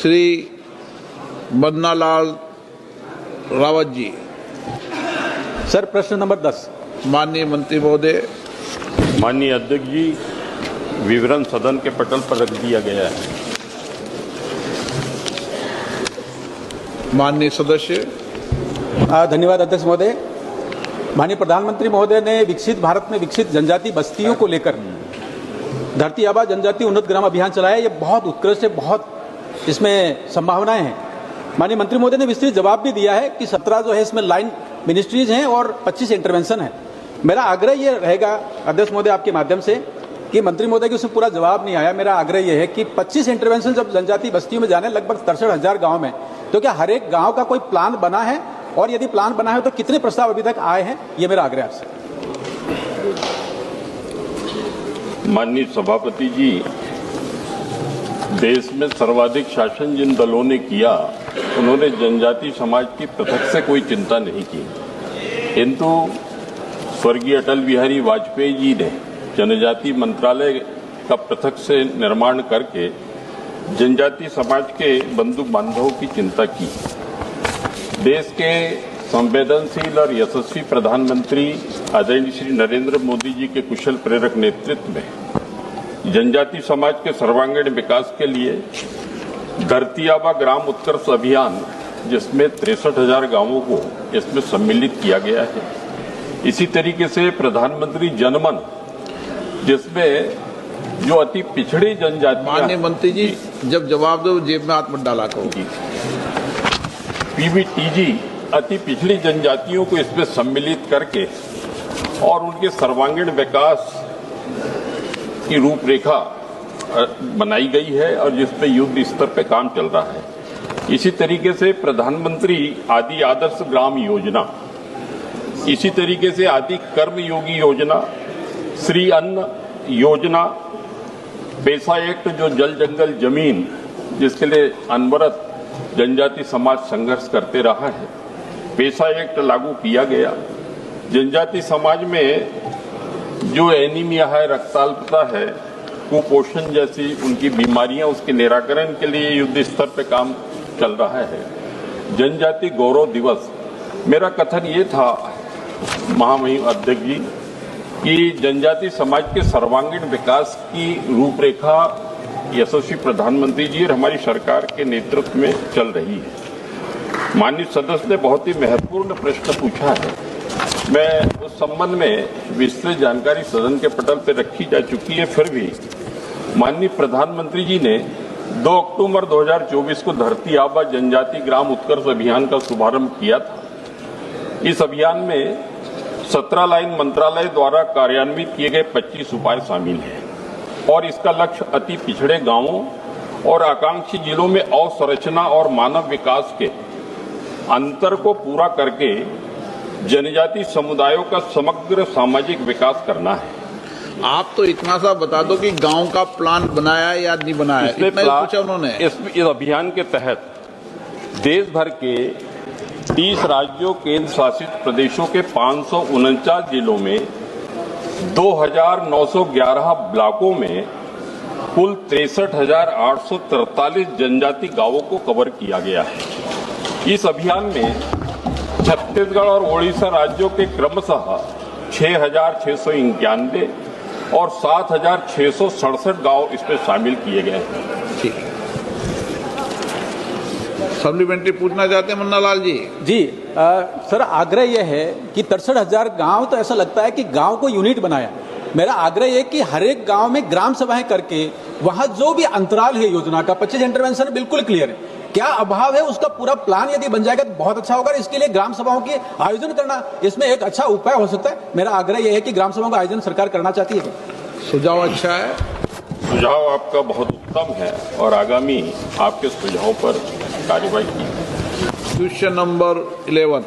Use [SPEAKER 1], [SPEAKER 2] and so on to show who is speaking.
[SPEAKER 1] Shri Bannalal Rawat ji.
[SPEAKER 2] Sir प्रश्न number 10।
[SPEAKER 1] माननीय मंत्री महोदय।
[SPEAKER 3] माननीय अध्यक्ष जी, विवरण सदन के पटल पर रख दिया गया है।
[SPEAKER 1] माननीय सदस्य।
[SPEAKER 2] धन्यवाद अध्यक्ष महोदय। माननीय प्रधानमंत्री महोदय ने विकसित भारत में विकसित जनजाति बस्तियों को लेकर धरती आबा जनजाति उन्नत ग्राम अभियान चलाया। ये बहुत उत्कृष्ट है, बहुत इसमें संभावनाएं हैं। माननीय मंत्री महोदय ने विस्तृत जवाब भी दिया है कि 17 जो है इसमें लाइन मिनिस्ट्रीज हैं और 25 इंटरवेंशन है। मेरा आग्रह ये रहेगा अध्यक्ष महोदय आपके माध्यम से कि मंत्री महोदय की उसमें पूरा जवाब नहीं आया। मेरा आग्रह ये है कि 25 इंटरवेंशन जब जनजाति बस्तियों में जाने लगभग 63,000 गाँव में, तो क्या हर एक गाँव का कोई प्लान बना है, और यदि प्लान बना है तो कितने प्रस्ताव अभी तक आए हैं? ये मेरा आग्रह आपसे।
[SPEAKER 3] माननीय सभापति जी, देश में सर्वाधिक शासन जिन दलों ने किया उन्होंने जनजाति समाज की पृथक से कोई चिंता नहीं की, किंतु स्वर्गीय अटल बिहारी वाजपेयी जी ने जनजाति मंत्रालय का पृथक से निर्माण करके जनजाति समाज के बंधु बांधवों की चिंता की। देश के संवेदनशील और यशस्वी प्रधानमंत्री आदरणीय श्री नरेंद्र मोदी जी के कुशल प्रेरक नेतृत्व में जनजाति समाज के सर्वांगीण विकास के लिए धरती आबा ग्राम उत्कर्ष अभियान, जिसमें 63,000 गांवों को इसमें सम्मिलित किया गया है। इसी तरीके से प्रधानमंत्री जनमन, जिसमें जो अति पिछड़ी जनजाति।
[SPEAKER 1] माननीय मंत्री जी, जब जवाब दो जेब में हाथ मत डाला करो।
[SPEAKER 3] पीबीटीजी अति पिछड़ी जनजातियों को इसमें सम्मिलित करके और उनके सर्वांगीण विकास की रूपरेखा बनाई गई है और जिसपे युद्ध स्तर पे काम चल रहा है। इसी तरीके से प्रधानमंत्री आदि आदर्श ग्राम योजना, इसी तरीके से आदि कर्म योगी योजना, श्री अन्न योजना, पेशा एक्ट जो जल जंगल जमीन जिसके लिए अनवरत जनजाति समाज संघर्ष करते रहा है, पेशा एक्ट लागू किया गया। जनजाति समाज में जो एनीमिया है, रक्ताल्पता है, कुपोषण जैसी उनकी बीमारियां, उसके निराकरण के लिए युद्ध स्तर पर काम चल रहा है। जनजाति गौरव दिवस, मेरा कथन ये था महामहिम अध्यक्ष जी कि जनजाति समाज के सर्वांगीण विकास की रूपरेखा यशस्वी प्रधानमंत्री जी और हमारी सरकार के नेतृत्व में चल रही है। माननीय सदस्य ने बहुत ही महत्वपूर्ण प्रश्न पूछा है। मैं उस संबंध में विस्तृत जानकारी सदन के पटल पर रखी जा चुकी है। फिर भी माननीय प्रधानमंत्री जी ने 2 अक्टूबर 2024 को धरती आबा जनजाति ग्राम उत्कर्ष अभियान का शुभारंभ किया था। इस अभियान में 17 लाइन मंत्रालय द्वारा कार्यान्वित किए गए 25 उपाय शामिल हैं और इसका लक्ष्य अति पिछड़े गांवों और आकांक्षी जिलों में अवसंरचना और मानव विकास के अंतर को पूरा करके जनजाति समुदायों का समग्र सामाजिक विकास करना है।
[SPEAKER 1] आप तो इतना सा बता दो कि गांव का प्लान बनाया या नहीं बनाया, इतना पूछा उन्होंने।
[SPEAKER 3] इस अभियान के तहत देश भर के 30 राज्यों केंद्र शासित प्रदेशों के 549 जिलों में 2,911 ब्लॉकों में कुल 63,843 जनजाति गांवों को कवर किया गया है। इस अभियान में छत्तीसगढ़ और ओडिशा राज्यों के क्रमशः 6,691 और 7,667 गांव इसमें शामिल किए गए हैं।
[SPEAKER 1] ठीक है। सप्लीमेंट्री पूछना चाहते हैं मुन्नालाल जी?
[SPEAKER 2] जी सर, आग्रह यह है कि 63,000 गांव, तो ऐसा लगता है कि गांव को यूनिट बनाया। मेरा आग्रह यह कि हर एक गांव में ग्राम सभाएं करके वहां जो भी अंतराल है योजना का 25 इंटरवेंशन बिल्कुल क्लियर है। क्या अभाव है, उसका पूरा प्लान यदि बन जाएगा तो बहुत अच्छा होगा। इसके लिए ग्राम सभाओं के आयोजन करना इसमें एक अच्छा उपाय हो सकता है। मेरा आग्रह यह है कि ग्राम सभाओं का आयोजन सरकार करना चाहती है।
[SPEAKER 1] सुझाव अच्छा है,
[SPEAKER 3] सुझाव आपका बहुत उत्तम है और आगामी आपके सुझाव पर कार्यवाही की।
[SPEAKER 1] Question number 11।